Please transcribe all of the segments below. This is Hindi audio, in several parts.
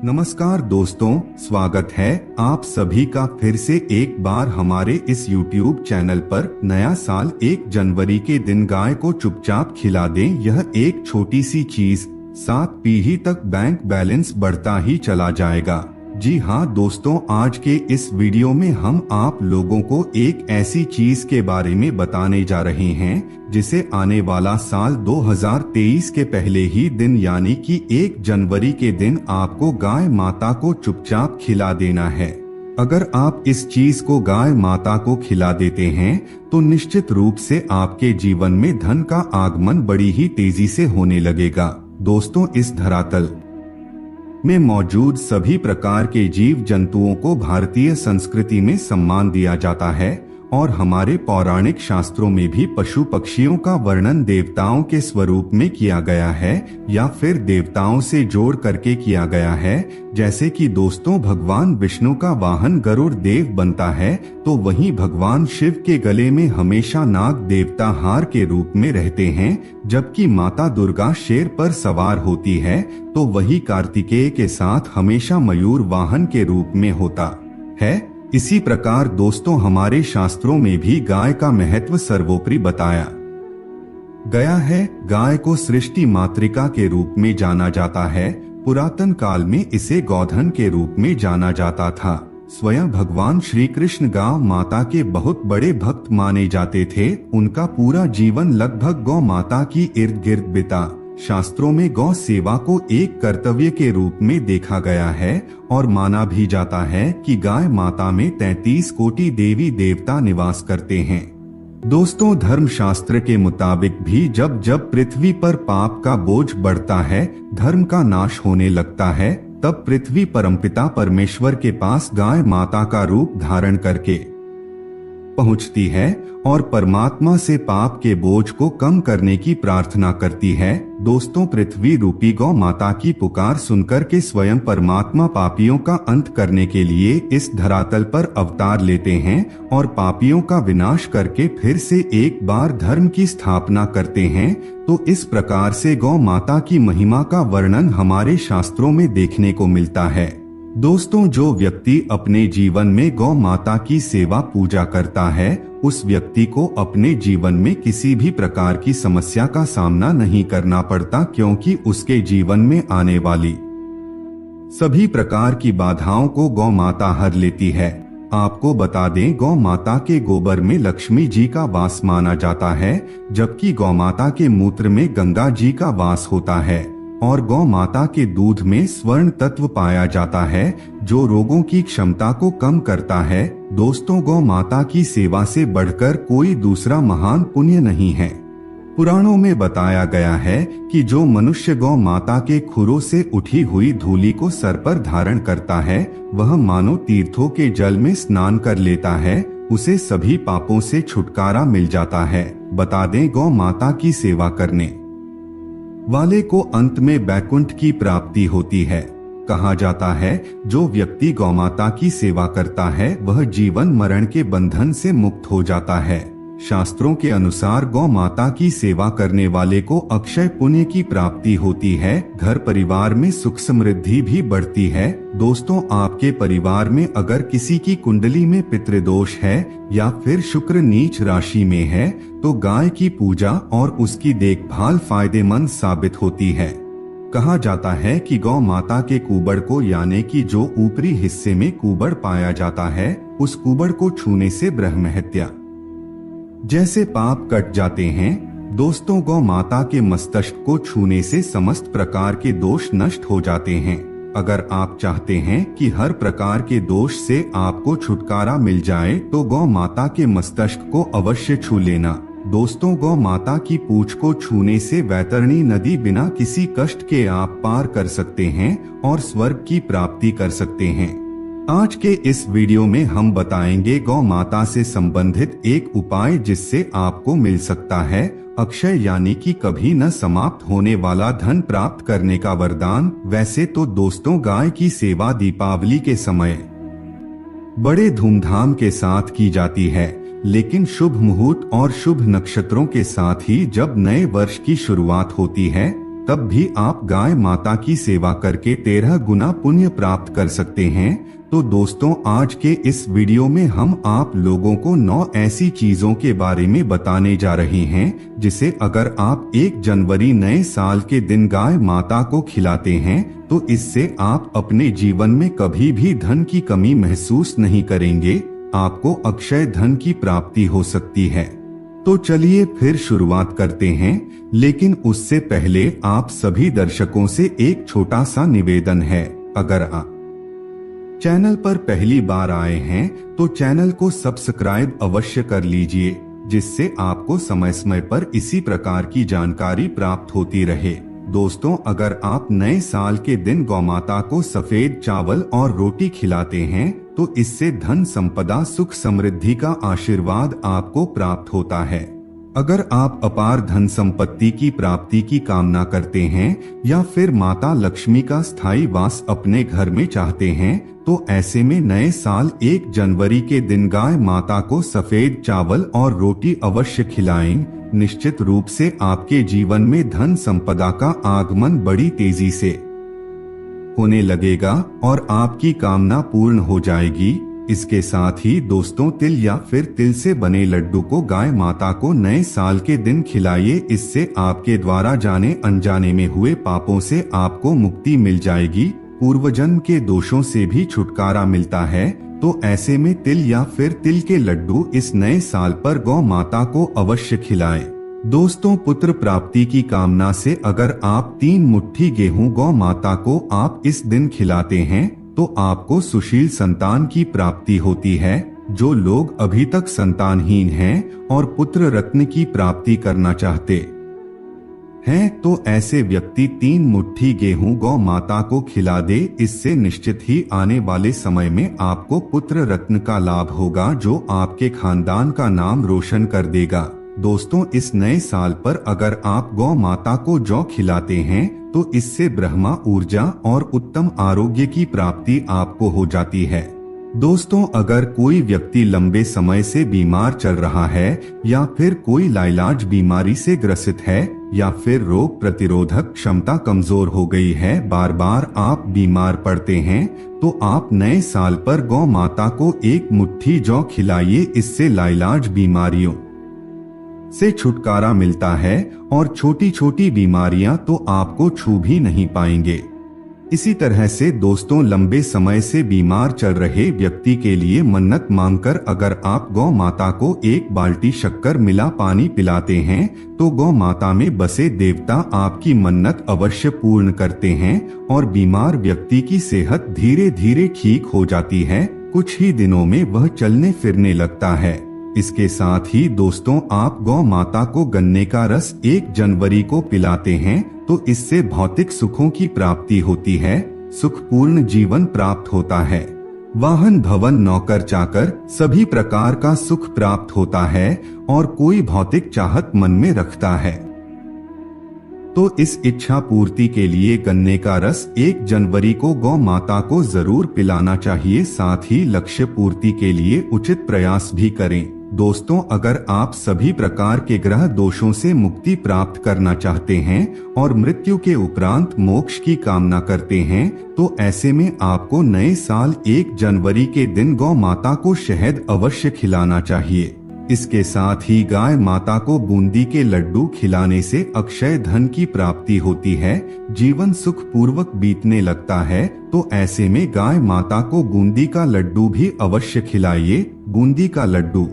नमस्कार दोस्तों, स्वागत है आप सभी का फिर से एक बार हमारे इस YouTube चैनल पर। नया साल 1 जनवरी के दिन गाय को चुपचाप खिला दें, यह एक छोटी सी चीज 7 पीढ़ी तक बैंक बैलेंस बढ़ता ही चला जाएगा। जी हाँ दोस्तों, आज के इस वीडियो में हम आप लोगों को एक ऐसी चीज के बारे में बताने जा रहे हैं जिसे आने वाला साल 2023 के पहले ही दिन यानी कि 1 जनवरी के दिन आपको गाय माता को चुपचाप खिला देना है। अगर आप इस चीज को गाय माता को खिला देते हैं तो निश्चित रूप से आपके जीवन में धन का आगमन बड़ी ही तेजी से होने लगेगा। दोस्तों, इस धरातल में मौजूद सभी प्रकार के जीव जंतुओं को भारतीय संस्कृति में सम्मान दिया जाता है और हमारे पौराणिक शास्त्रों में भी पशु पक्षियों का वर्णन देवताओं के स्वरूप में किया गया है या फिर देवताओं से जोड़ करके किया गया है। जैसे कि दोस्तों, भगवान विष्णु का वाहन गरुड़ देव बनता है तो वहीं भगवान शिव के गले में हमेशा नाग देवता हार के रूप में रहते हैं, जबकि माता दुर्गा शेर पर सवार होती है तो वही कार्तिकेय के साथ हमेशा मयूर वाहन के रूप में होता है। इसी प्रकार दोस्तों, हमारे शास्त्रों में भी गाय का महत्व सर्वोपरि बताया गया है। गाय को सृष्टि मातृका के रूप में जाना जाता है। पुरातन काल में इसे गौधन के रूप में जाना जाता था। स्वयं भगवान श्री कृष्ण गौ माता के बहुत बड़े भक्त माने जाते थे। उनका पूरा जीवन लगभग गौ माता की इर्द गिर्द बिता। शास्त्रों में गौ सेवा को एक कर्तव्य के रूप में देखा गया है और माना भी जाता है कि गाय माता में 33 कोटि देवी देवता निवास करते हैं। दोस्तों, धर्मशास्त्र के मुताबिक भी जब जब पृथ्वी पर पाप का बोझ बढ़ता है, धर्म का नाश होने लगता है, तब पृथ्वी परमपिता परमेश्वर के पास गाय माता का रूप धारण करके पहुंचती है और परमात्मा से पाप के बोझ को कम करने की प्रार्थना करती है। दोस्तों, पृथ्वी रूपी गौ माता की पुकार सुनकर के स्वयं परमात्मा पापियों का अंत करने के लिए इस धरातल पर अवतार लेते हैं और पापियों का विनाश करके फिर से एक बार धर्म की स्थापना करते हैं। तो इस प्रकार से गौ माता की महिमा का वर्णन हमारे शास्त्रों में देखने को मिलता है। दोस्तों, जो व्यक्ति अपने जीवन में गौ माता की सेवा पूजा करता है उस व्यक्ति को अपने जीवन में किसी भी प्रकार की समस्या का सामना नहीं करना पड़ता, क्योंकि उसके जीवन में आने वाली सभी प्रकार की बाधाओं को गौ माता हर लेती है। आपको बता दें, गौ माता के गोबर में लक्ष्मी जी का वास माना जाता है, जबकि गौ माता के मूत्र में गंगा जी का वास होता है और गौ माता के दूध में स्वर्ण तत्व पाया जाता है जो रोगों की क्षमता को कम करता है। दोस्तों, गौ माता की सेवा से बढ़कर कोई दूसरा महान पुण्य नहीं है। पुराणों में बताया गया है कि जो मनुष्य गौ माता के खुरों से उठी हुई धूलि को सर पर धारण करता है, वह मानो तीर्थों के जल में स्नान कर लेता है, उसे सभी पापों से छुटकारा मिल जाता है। बता दें, गौ माता की सेवा करने वाले को अंत में वैकुंठ की प्राप्ति होती है। कहा जाता है, जो व्यक्ति गौमाता की सेवा करता है वह जीवन मरण के बंधन से मुक्त हो जाता है। शास्त्रों के अनुसार गौ माता की सेवा करने वाले को अक्षय पुण्य की प्राप्ति होती है, घर परिवार में सुख समृद्धि भी बढ़ती है। दोस्तों, आपके परिवार में अगर किसी की कुंडली में पितृदोष है या फिर शुक्र नीच राशि में है तो गाय की पूजा और उसकी देखभाल फायदेमंद साबित होती है। कहा जाता है कि गौ माता के कुबड़ को यानी कि जो ऊपरी हिस्से में कुबड़ पाया जाता है उस कुबड़ को छूने से ब्रह्म हत्या जैसे पाप कट जाते हैं। दोस्तों, गौ माता के मस्तक को छूने से समस्त प्रकार के दोष नष्ट हो जाते हैं। अगर आप चाहते हैं कि हर प्रकार के दोष से आपको छुटकारा मिल जाए तो गौ माता के मस्तक को अवश्य छू लेना। दोस्तों, गौ माता की पूंछ को छूने से वैतरणी नदी बिना किसी कष्ट के आप पार कर सकते हैं और स्वर्ग की प्राप्ति कर सकते हैं। आज के इस वीडियो में हम बताएंगे गौ माता से संबंधित एक उपाय जिससे आपको मिल सकता है अक्षय यानी कि कभी न समाप्त होने वाला धन प्राप्त करने का वरदान। वैसे तो दोस्तों, गाय की सेवा दीपावली के समय बड़े धूमधाम के साथ की जाती है, लेकिन शुभ मुहूर्त और शुभ नक्षत्रों के साथ ही जब नए वर्ष की शुरुआत होती है तब भी आप गाय माता की सेवा करके 13 गुना पुण्य प्राप्त कर सकते हैं। तो दोस्तों, आज के इस वीडियो में हम आप लोगों को 9 ऐसी चीजों के बारे में बताने जा रहे हैं जिसे अगर आप 1 जनवरी नए साल के दिन गाय माता को खिलाते हैं तो इससे आप अपने जीवन में कभी भी धन की कमी महसूस नहीं करेंगे। आपको अक्षय धन की प्राप्ति हो सकती है। तो चलिए फिर शुरुआत करते हैं, लेकिन उससे पहले आप सभी दर्शकों से एक छोटा सा निवेदन है। अगर आप चैनल पर पहली बार आए हैं तो चैनल को सब्सक्राइब अवश्य कर लीजिए, जिससे आपको समय समय पर इसी प्रकार की जानकारी प्राप्त होती रहे। दोस्तों, अगर आप नए साल के दिन गौमाता को सफेद चावल और रोटी खिलाते हैं तो इससे धन संपदा सुख समृद्धि का आशीर्वाद आपको प्राप्त होता है। अगर आप अपार धन संपत्ति की प्राप्ति की कामना करते हैं या फिर माता लक्ष्मी का स्थायी वास अपने घर में चाहते हैं तो ऐसे में नए साल 1 जनवरी के दिन गाय माता को सफेद चावल और रोटी अवश्य खिलाएं। निश्चित रूप से आपके जीवन में धन संपदा का आगमन बड़ी तेजी से होने लगेगा और आपकी कामना पूर्ण हो जाएगी। इसके साथ ही दोस्तों, तिल या फिर तिल से बने लड्डू को गाय माता को नए साल के दिन खिलाइए। इससे आपके द्वारा जाने अनजाने में हुए पापों से आपको मुक्ति मिल जाएगी। पूर्वजन्म के दोषों से भी छुटकारा मिलता है। तो ऐसे में तिल या फिर तिल के लड्डू इस नए साल पर गौ माता को अवश्य खिलाएं। दोस्तों, पुत्र प्राप्ति की कामना से अगर आप 3 मुट्ठी गेहूं गौ माता को आप इस दिन खिलाते हैं तो आपको सुशील संतान की प्राप्ति होती है। जो लोग अभी तक संतानहीन हैं और पुत्र रत्न की प्राप्ति करना चाहते हैं तो ऐसे व्यक्ति 3 मुट्ठी गेहूं गौ माता को खिला दे। इससे निश्चित ही आने वाले समय में आपको पुत्र रत्न का लाभ होगा, जो आपके खानदान का नाम रोशन कर देगा। दोस्तों, इस नए साल पर अगर आप गौ माता को जौ खिलाते हैं तो इससे ब्रह्मा ऊर्जा और उत्तम आरोग्य की प्राप्ति आपको हो जाती है। दोस्तों, अगर कोई व्यक्ति लंबे समय से बीमार चल रहा है या फिर कोई लाइलाज बीमारी से ग्रसित है या फिर रोग प्रतिरोधक क्षमता कमजोर हो गई है, बार बार आप बीमार पड़ते हैं, तो आप नए साल पर गौ माता को 1 मुट्ठी जौ खिलाइए। इससे लाइलाज बीमारियों से छुटकारा मिलता है और छोटी छोटी बीमारियां तो आपको छू भी नहीं पाएंगे। इसी तरह से दोस्तों, लंबे समय से बीमार चल रहे व्यक्ति के लिए मन्नत मांगकर अगर आप गौ माता को 1 बाल्टी शक्कर मिला पानी पिलाते हैं तो गौ माता में बसे देवता आपकी मन्नत अवश्य पूर्ण करते हैं और बीमार व्यक्ति की सेहत धीरे धीरे ठीक हो जाती है। कुछ ही दिनों में वह चलने फिरने लगता है। इसके साथ ही दोस्तों, आप गौ माता को गन्ने का रस 1 जनवरी को पिलाते हैं तो इससे भौतिक सुखों की प्राप्ति होती है, सुखपूर्ण जीवन प्राप्त होता है। वाहन भवन नौकर चाकर सभी प्रकार का सुख प्राप्त होता है और कोई भौतिक चाहत मन में रखता है तो इस इच्छा पूर्ति के लिए गन्ने का रस 1 जनवरी को गौ माता को जरूर पिलाना चाहिए। साथ ही लक्ष्य पूर्ति के लिए उचित प्रयास भी करें। दोस्तों, अगर आप सभी प्रकार के ग्रह दोषों से मुक्ति प्राप्त करना चाहते हैं और मृत्यु के उपरांत मोक्ष की कामना करते हैं तो ऐसे में आपको नए साल 1 जनवरी के दिन गौ माता को शहद अवश्य खिलाना चाहिए। इसके साथ ही गाय माता को बूंदी के लड्डू खिलाने से अक्षय धन की प्राप्ति होती है, जीवन सुख पूर्वक बीतने लगता है। तो ऐसे में गाय माता को बूंदी का लड्डू भी अवश्य खिलाइए। बूंदी का लड्डू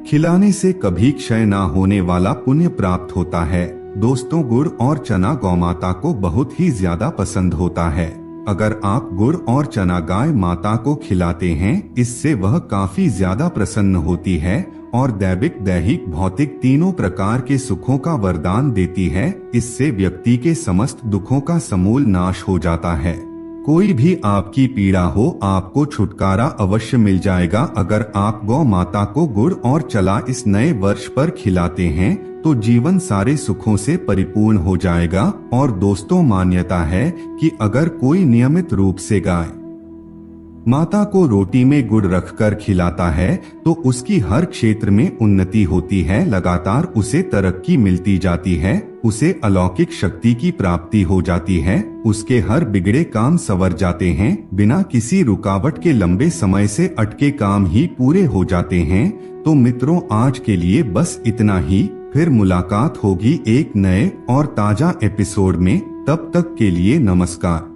खिलाने से कभी क्षय न होने वाला पुण्य प्राप्त होता है। दोस्तों, गुड़ और चना गौमाता को बहुत ही ज्यादा पसंद होता है। अगर आप गुड़ और चना गाय माता को खिलाते हैं, इससे वह काफी ज्यादा प्रसन्न होती है और दैविक दैहिक भौतिक तीनों प्रकार के सुखों का वरदान देती है। इससे व्यक्ति के समस्त दुखों का समूल नाश हो जाता है। कोई भी आपकी पीड़ा हो, आपको छुटकारा अवश्य मिल जाएगा। अगर आप गौ माता को गुड़ और चना इस नए वर्ष पर खिलाते हैं तो जीवन सारे सुखों से परिपूर्ण हो जाएगा। और दोस्तों, मान्यता है कि अगर कोई नियमित रूप से गाय माता को रोटी में गुड़ रखकर खिलाता है तो उसकी हर क्षेत्र में उन्नति होती है, लगातार उसे तरक्की मिलती जाती है। उसे अलौकिक शक्ति की प्राप्ति हो जाती है। उसके हर बिगड़े काम संवर जाते हैं, बिना किसी रुकावट के लंबे समय से अटके काम ही पूरे हो जाते हैं। तो मित्रों, आज के लिए बस इतना ही। फिर मुलाकात होगी एक नए और ताजा एपिसोड में। तब तक के लिए नमस्कार।